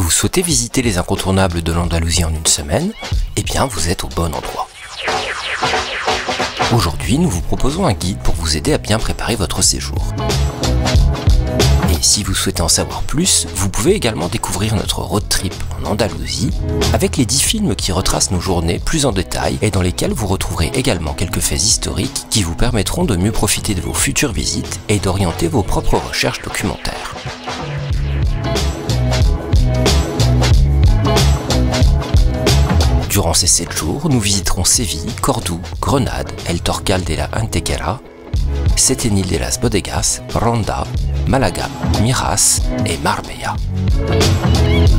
Vous souhaitez visiter les incontournables de l'Andalousie en une semaine? Eh bien, vous êtes au bon endroit. Aujourd'hui, nous vous proposons un guide pour vous aider à bien préparer votre séjour. Et si vous souhaitez en savoir plus, vous pouvez également découvrir notre road trip en Andalousie avec les 10 films qui retracent nos journées plus en détail et dans lesquels vous retrouverez également quelques faits historiques qui vous permettront de mieux profiter de vos futures visites et d'orienter vos propres recherches documentaires. Durant ces 7 jours, nous visiterons Séville, Cordoue, Grenade, El Torcal de la Antequera, Setenil de las Bodegas, Ronda, Malaga, Miras et Marbella.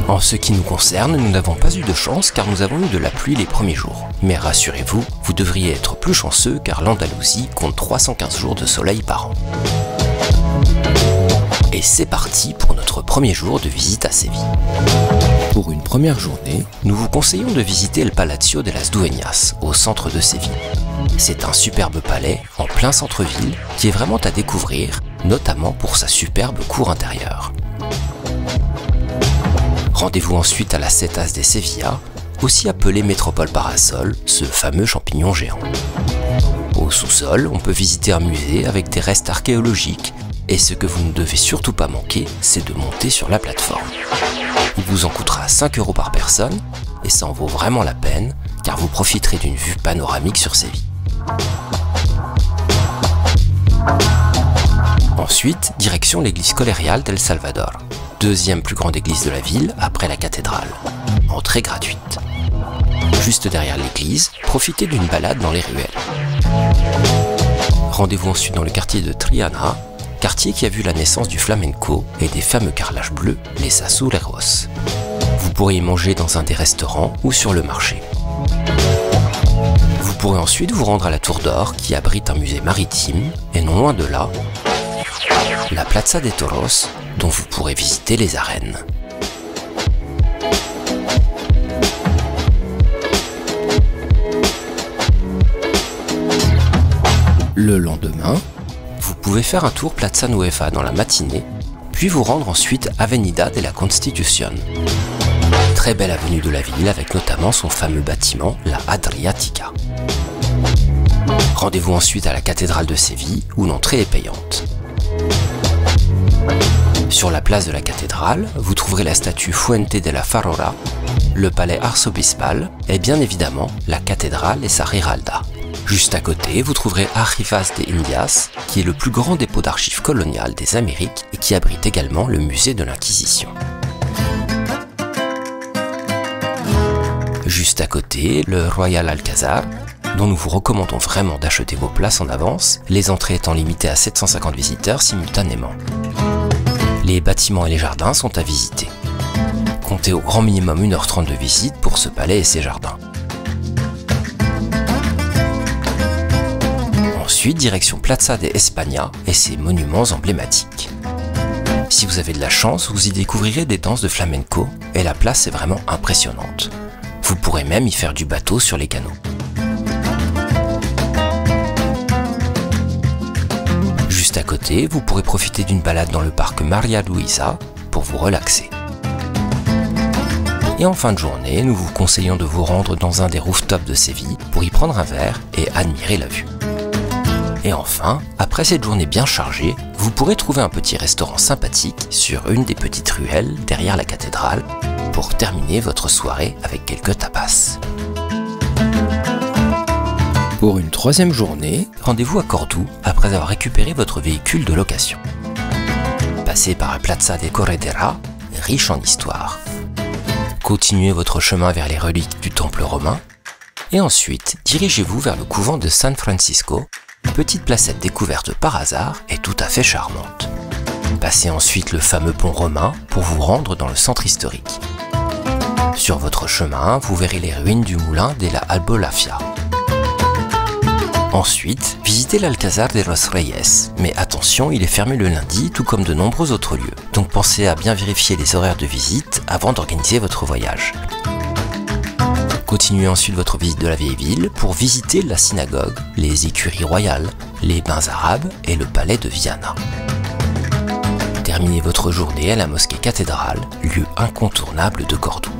En ce qui nous concerne, nous n'avons pas eu de chance car nous avons eu de la pluie les premiers jours. Mais rassurez-vous, vous devriez être plus chanceux car l'Andalousie compte 315 jours de soleil par an. Et c'est parti pour notre premier jour de visite à Séville. Pour une première journée, nous vous conseillons de visiter le Palacio de las Dueñas, au centre de Séville. C'est un superbe palais, en plein centre-ville, qui est vraiment à découvrir, notamment pour sa superbe cour intérieure. Rendez-vous ensuite à la Setas de Sevilla, aussi appelée métropole parasol, ce fameux champignon géant. Au sous-sol, on peut visiter un musée avec des restes archéologiques, et ce que vous ne devez surtout pas manquer, c'est de monter sur la plateforme. Il vous en coûtera 5 € par personne, et ça en vaut vraiment la peine, car vous profiterez d'une vue panoramique sur Séville. Ensuite, direction l'église colériale d'El Salvador, deuxième plus grande église de la ville après la cathédrale. Entrée gratuite. Juste derrière l'église, profitez d'une balade dans les ruelles. Rendez-vous ensuite dans le quartier de Triana, quartier qui a vu la naissance du flamenco et des fameux carrelages bleus, les azuleros. Vous pourrez y manger dans un des restaurants ou sur le marché. Vous pourrez ensuite vous rendre à la Tour d'Or qui abrite un musée maritime et non loin de là, la Plaza de Toros dont vous pourrez visiter les arènes. Le lendemain, vous pouvez faire un tour Plaza Nueva dans la matinée, puis vous rendre ensuite Avenida de la Constitución. Très belle avenue de la ville avec notamment son fameux bâtiment, la Adriática. Rendez-vous ensuite à la cathédrale de Séville où l'entrée est payante. Sur la place de la cathédrale, vous trouverez la statue Fuente de la Farora, le palais arzobispal et bien évidemment la cathédrale et sa Giralda. Juste à côté, vous trouverez Archivas de Indias, qui est le plus grand dépôt d'archives coloniales des Amériques et qui abrite également le musée de l'Inquisition. Juste à côté, le Royal Alcázar, dont nous vous recommandons vraiment d'acheter vos places en avance, les entrées étant limitées à 750 visiteurs simultanément. Les bâtiments et les jardins sont à visiter. Comptez au grand minimum 1h30 de visite pour ce palais et ses jardins. Ensuite, direction Plaza de España et ses monuments emblématiques. Si vous avez de la chance, vous y découvrirez des danses de flamenco et la place est vraiment impressionnante. Vous pourrez même y faire du bateau sur les canaux. Juste à côté, vous pourrez profiter d'une balade dans le parc Maria Luisa pour vous relaxer. Et en fin de journée, nous vous conseillons de vous rendre dans un des rooftops de Séville pour y prendre un verre et admirer la vue. Et enfin, après cette journée bien chargée, vous pourrez trouver un petit restaurant sympathique sur une des petites ruelles derrière la cathédrale pour terminer votre soirée avec quelques tapas. Pour une troisième journée, rendez-vous à Cordoue après avoir récupéré votre véhicule de location. Passez par la Plaza de Corredera, riche en histoire. Continuez votre chemin vers les reliques du temple romain et ensuite dirigez-vous vers le couvent de San Francisco, petite placette découverte par hasard et tout à fait charmante. Passez ensuite le fameux pont romain pour vous rendre dans le centre historique. Sur votre chemin, vous verrez les ruines du moulin de la Albolafia. Ensuite, visitez l'Alcázar de los Reyes, mais attention, il est fermé le lundi, tout comme de nombreux autres lieux. Donc pensez à bien vérifier les horaires de visite avant d'organiser votre voyage. Continuez ensuite votre visite de la vieille ville pour visiter la synagogue, les écuries royales, les bains arabes et le palais de Viana. Terminez votre journée à la mosquée cathédrale, lieu incontournable de Cordoue.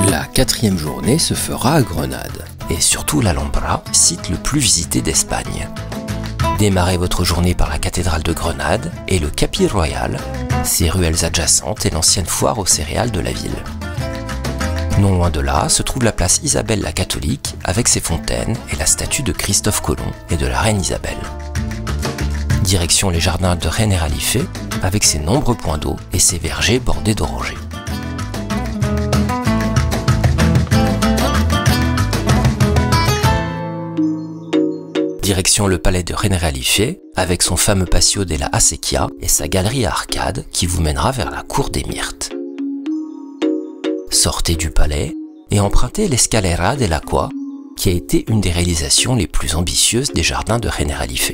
La quatrième journée se fera à Grenade, et surtout l'Alhambra, site le plus visité d'Espagne. Démarrez votre journée par la cathédrale de Grenade et le Capi Royal, ses ruelles adjacentes et l'ancienne foire aux céréales de la ville. Non loin de là se trouve la place Isabelle la Catholique avec ses fontaines et la statue de Christophe Colomb et de la reine Isabelle. Direction les jardins de Generalife avec ses nombreux points d'eau et ses vergers bordés d'orangers. Direction le palais de Generalife avec son fameux patio de la Acequia et sa galerie à arcades qui vous mènera vers la cour des Myrtes. Sortez du palais et empruntez l'Escalera de l'Aqua qui a été une des réalisations les plus ambitieuses des jardins de Generalife.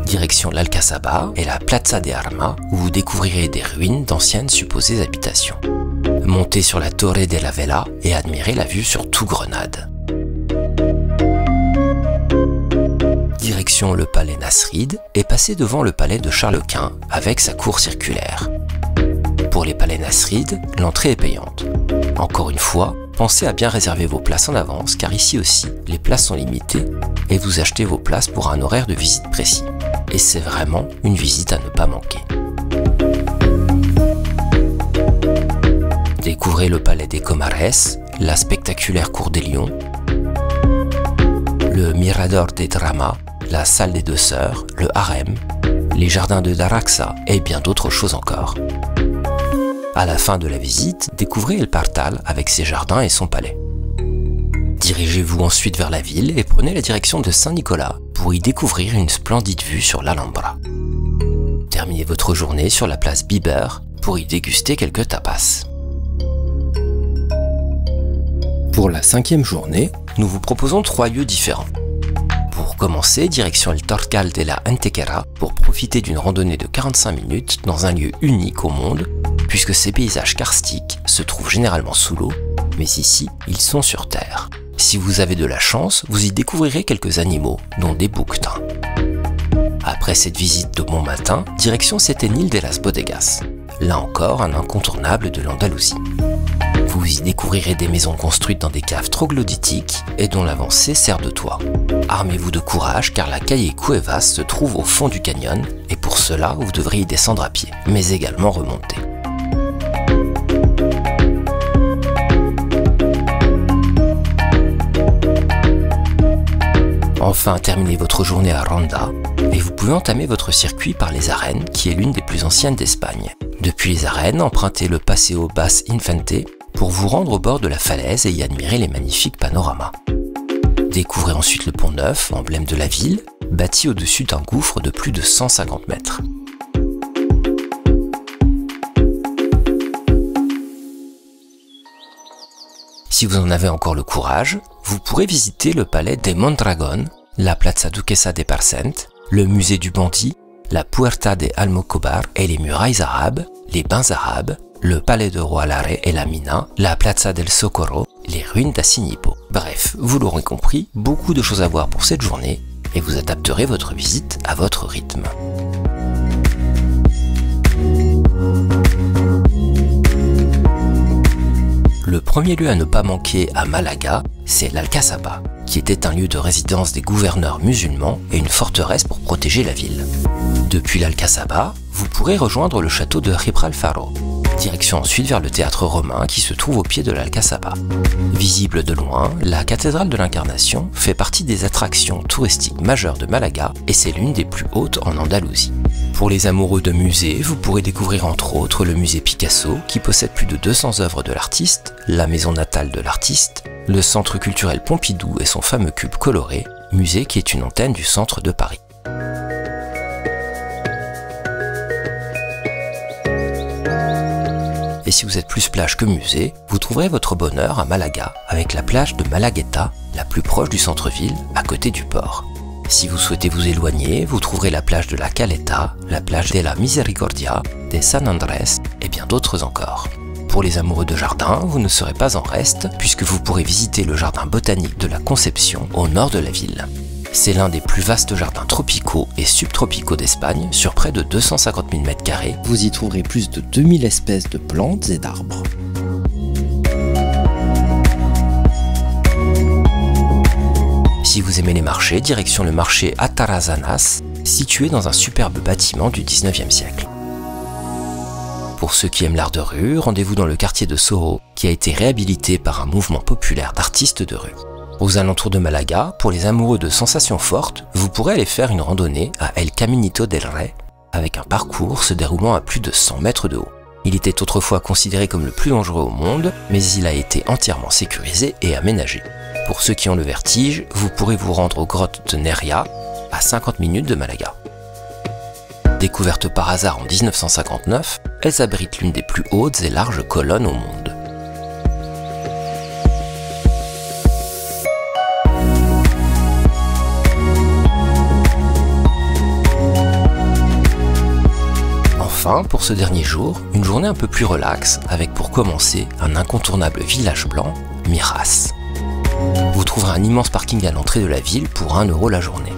Direction l'Alcazaba et la Plaza de Armas où vous découvrirez des ruines d'anciennes supposées habitations. Montez sur la Torre de la Vela et admirez la vue sur tout Grenade. Direction le palais Nasrid et passez devant le palais de Charles Quint avec sa cour circulaire. Pour les palais Nasrid, l'entrée est payante. Encore une fois, pensez à bien réserver vos places en avance car ici aussi, les places sont limitées et vous achetez vos places pour un horaire de visite précis. Et c'est vraiment une visite à ne pas manquer. Découvrez le palais des Comares, la spectaculaire cour des Lions, le Mirador des Dramas, la salle des deux sœurs, le harem, les jardins de Daraxa et bien d'autres choses encore. À la fin de la visite, découvrez El Partal avec ses jardins et son palais. Dirigez-vous ensuite vers la ville et prenez la direction de Saint-Nicolas pour y découvrir une splendide vue sur l'Alhambra. Terminez votre journée sur la place Biber pour y déguster quelques tapas. Pour la cinquième journée, nous vous proposons 3 lieux différents. Pour commencer, direction El Torcal de la Antequera pour profiter d'une randonnée de 45 minutes dans un lieu unique au monde, puisque ces paysages karstiques se trouvent généralement sous l'eau, mais ici, ils sont sur terre. Si vous avez de la chance, vous y découvrirez quelques animaux, dont des bouquetins. Après cette visite de bon matin, direction Setenil de las Bodegas. Là encore, un incontournable de l'Andalousie. Vous y découvrirez des maisons construites dans des caves troglodytiques et dont l'avancée sert de toit. Armez-vous de courage car la Calle Cuevas se trouve au fond du canyon et pour cela vous devrez y descendre à pied, mais également remonter. Enfin, terminez votre journée à Ronda et vous pouvez entamer votre circuit par les arènes qui est l'une des plus anciennes d'Espagne. Depuis les arènes, empruntez le Paseo Bas Infante pour vous rendre au bord de la falaise et y admirer les magnifiques panoramas. Découvrez ensuite le Pont Neuf, emblème de la ville, bâti au-dessus d'un gouffre de plus de 150 mètres. Si vous en avez encore le courage, vous pourrez visiter le palais des Mondragón, la Plaza Duquesa de Parcent, le musée du bandit, la Puerta de Almocóvar et les murailles arabes, les bains arabes, le palais de Roalare et la Mina, la Plaza del Socorro, les ruines d'Assinipo. Bref, vous l'aurez compris, beaucoup de choses à voir pour cette journée et vous adapterez votre visite à votre rythme. Le premier lieu à ne pas manquer à Malaga, c'est l'Alcazaba, qui était un lieu de résidence des gouverneurs musulmans et une forteresse pour protéger la ville. Depuis l'Alcazaba, vous pourrez rejoindre le château de Gibralfaro. Direction ensuite vers le théâtre romain qui se trouve au pied de l'Alcazaba. Visible de loin, la cathédrale de l'Incarnation fait partie des attractions touristiques majeures de Malaga et c'est l'une des plus hautes en Andalousie. Pour les amoureux de musées, vous pourrez découvrir entre autres le musée Picasso qui possède plus de 200 œuvres de l'artiste, la maison natale de l'artiste, le centre culturel Pompidou et son fameux cube coloré, musée qui est une antenne du centre de Paris. Et si vous êtes plus plage que musée, vous trouverez votre bonheur à Malaga avec la plage de Malagueta, la plus proche du centre-ville, à côté du port. Si vous souhaitez vous éloigner, vous trouverez la plage de la Caleta, la plage de la Misericordia, de San Andrés et bien d'autres encore. Pour les amoureux de jardin, vous ne serez pas en reste puisque vous pourrez visiter le jardin botanique de la Conception au nord de la ville. C'est l'un des plus vastes jardins tropicaux et subtropicaux d'Espagne sur près de 250 000 m². Vous y trouverez plus de 2000 espèces de plantes et d'arbres. Si vous aimez les marchés, direction le marché Atarazanas, situé dans un superbe bâtiment du 19e siècle. Pour ceux qui aiment l'art de rue, rendez-vous dans le quartier de Soho, qui a été réhabilité par un mouvement populaire d'artistes de rue. Aux alentours de Malaga, pour les amoureux de sensations fortes, vous pourrez aller faire une randonnée à El Caminito del Rey, avec un parcours se déroulant à plus de 100 mètres de haut. Il était autrefois considéré comme le plus dangereux au monde, mais il a été entièrement sécurisé et aménagé. Pour ceux qui ont le vertige, vous pourrez vous rendre aux grottes de Neria, à 50 minutes de Malaga. Découvertes par hasard en 1959, elles abritent l'une des plus hautes et larges colonnes au monde. Enfin, pour ce dernier jour, une journée un peu plus relaxe, avec pour commencer un incontournable village blanc, Miras. Vous trouverez un immense parking à l'entrée de la ville pour 1 € la journée.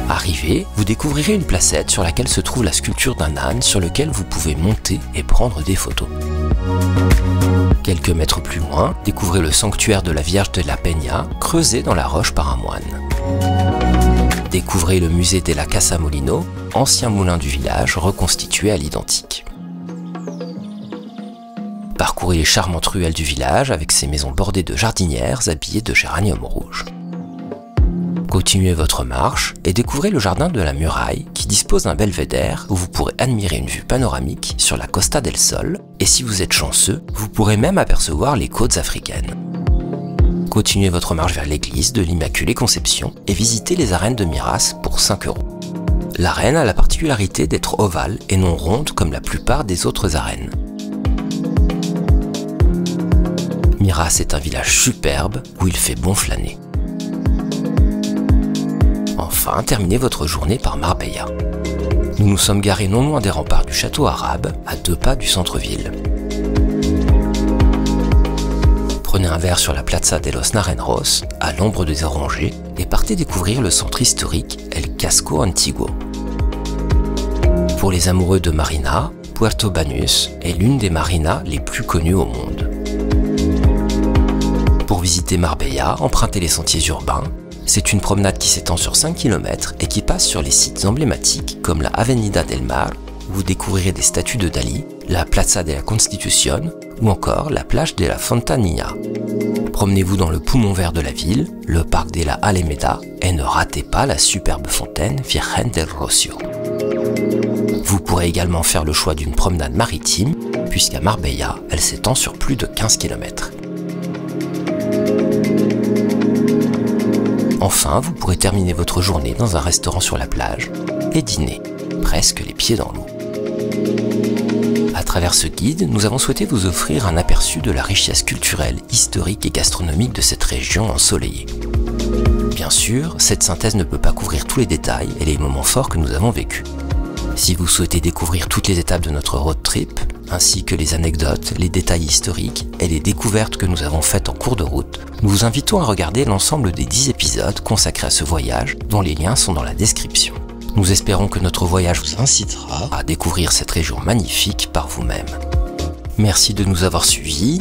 Arrivé, vous découvrirez une placette sur laquelle se trouve la sculpture d'un âne sur lequel vous pouvez monter et prendre des photos. Quelques mètres plus loin, découvrez le sanctuaire de la Vierge de la Peña, creusé dans la roche par un moine. Découvrez le musée de la Casa Molino, ancien moulin du village reconstitué à l'identique. Parcourez les charmantes ruelles du village avec ses maisons bordées de jardinières habillées de géranium rouge. Continuez votre marche et découvrez le jardin de la Muraille qui dispose d'un belvédère où vous pourrez admirer une vue panoramique sur la Costa del Sol et si vous êtes chanceux, vous pourrez même apercevoir les côtes africaines. Continuez votre marche vers l'église de l'Immaculée Conception et visitez les arènes de Miras pour 5 €. L'arène a la particularité d'être ovale et non ronde comme la plupart des autres arènes. Miras est un village superbe où il fait bon flâner. Enfin, terminez votre journée par Marbella. Nous nous sommes garés non loin des remparts du château arabe, à 2 pas du centre-ville. Prenez un verre sur la Plaza de los Naranjos, à l'ombre des orangers, et partez découvrir le centre historique El Casco Antiguo. Pour les amoureux de marina, Puerto Banús est l'une des marinas les plus connues au monde. Pour visiter Marbella, empruntez les sentiers urbains. C'est une promenade qui s'étend sur 5 km et qui passe sur les sites emblématiques comme la Avenida del Mar, où vous découvrirez des statues de Dali, la Plaza de la Constitución ou encore la plage de la Fontanilla. Promenez-vous dans le poumon vert de la ville, le parc de la Alameda et ne ratez pas la superbe fontaine Virgen del Rocío. Vous pourrez également faire le choix d'une promenade maritime, puisqu'à Marbella, elle s'étend sur plus de 15 km. Enfin, vous pourrez terminer votre journée dans un restaurant sur la plage et dîner, presque les pieds dans l'eau. À travers ce guide, nous avons souhaité vous offrir un aperçu de la richesse culturelle, historique et gastronomique de cette région ensoleillée. Bien sûr, cette synthèse ne peut pas couvrir tous les détails et les moments forts que nous avons vécus. Si vous souhaitez découvrir toutes les étapes de notre road trip, ainsi que les anecdotes, les détails historiques et les découvertes que nous avons faites en cours de route, nous vous invitons à regarder l'ensemble des 10 épisodes consacrés à ce voyage, dont les liens sont dans la description. Nous espérons que notre voyage vous incitera à découvrir cette région magnifique par vous-même. Merci de nous avoir suivis